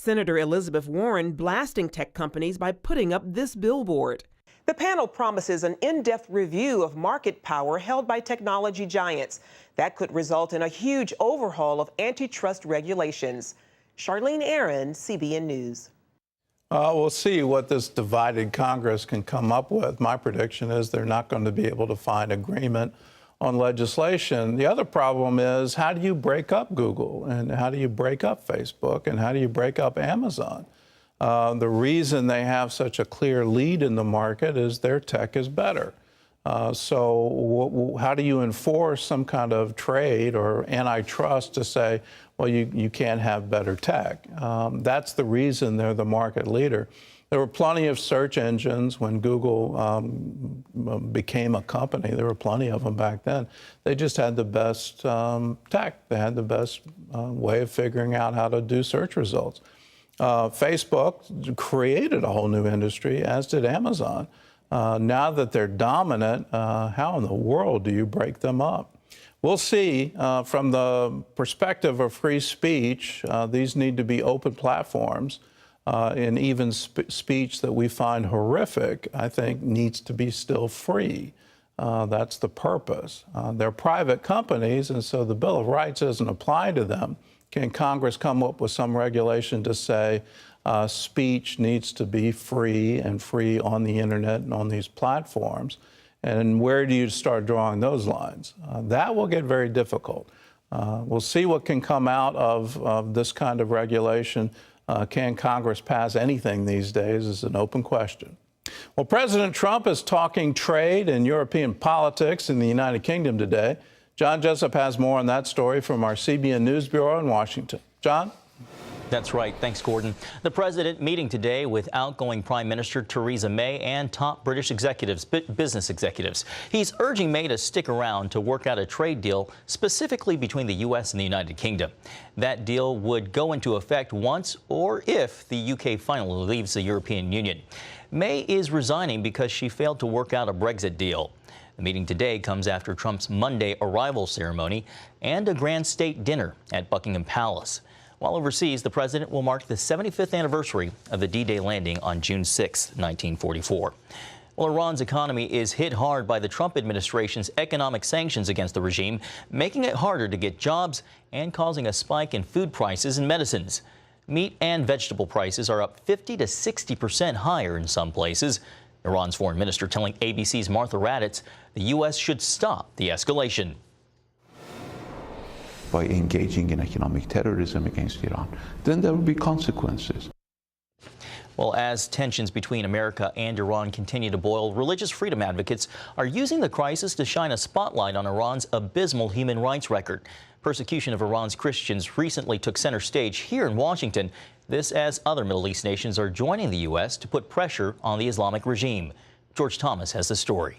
Senator Elizabeth Warren blasting tech companies by putting up this billboard. The panel promises an in-depth review of market power held by technology giants. That could result in a huge overhaul of antitrust regulations. Charlene Aaron, CBN News. We'll see what this divided Congress can come up with. My prediction is they're not going to be able to find agreement on legislation. The other problem is, how do you break up Google, and how do you break up Facebook, and how do you break up Amazon? The reason they have such a clear lead in the market is their tech is better. So how do you enforce some kind of trade or antitrust to say, well, you can't have better tech? That's the reason they're the market leader. There were plenty of search engines when Google became a company. There were plenty of them back then. They just had the best tech. They had the best way of figuring out how to do search results. Facebook created a whole new industry, as did Amazon. Now that they're dominant, how in the world do you break them up? We'll see. From the perspective of free speech, these need to be open platforms. And even speech that we find horrific, I think, needs to be still free. That's the purpose. They're private companies, and so the Bill of Rights doesn't apply to them. Can Congress come up with some regulation to say speech needs to be free and free on the internet and on these platforms? And where do you start drawing those lines? That will get very difficult. We'll see what can come out of this kind of regulation. Can Congress pass anything these days is an open question. Well, President Trump is talking trade and European politics in the United Kingdom today. John Jessup has more on that story from our CBN News Bureau in Washington. John? That's right. Thanks, Gordon. The president meeting today with outgoing Prime Minister Theresa May and top British executives, business executives. He's urging May to stick around to work out a trade deal specifically between the U.S. and the United Kingdom. That deal would go into effect once or if the U.K. finally leaves the European Union. May is resigning because she failed to work out a Brexit deal. The meeting today comes after Trump's Monday arrival ceremony and a grand state dinner at Buckingham Palace. While overseas, the president will mark the 75th anniversary of the D-Day landing on June 6, 1944. Well, Iran's economy is hit hard by the Trump administration's economic sanctions against the regime, making it harder to get jobs and causing a spike in food prices and medicines. Meat and vegetable prices are up 50 to 60% higher in some places. Iran's foreign minister telling ABC's Martha Raddatz the U.S. should stop the escalation. By engaging in economic terrorism against Iran, then there will be consequences. Well, as tensions between America and Iran continue to boil, religious freedom advocates are using the crisis to shine a spotlight on Iran's abysmal human rights record. Persecution of Iran's Christians recently took center stage here in Washington. This as other Middle East nations are joining the U.S. to put pressure on the Islamic regime. George Thomas has the story.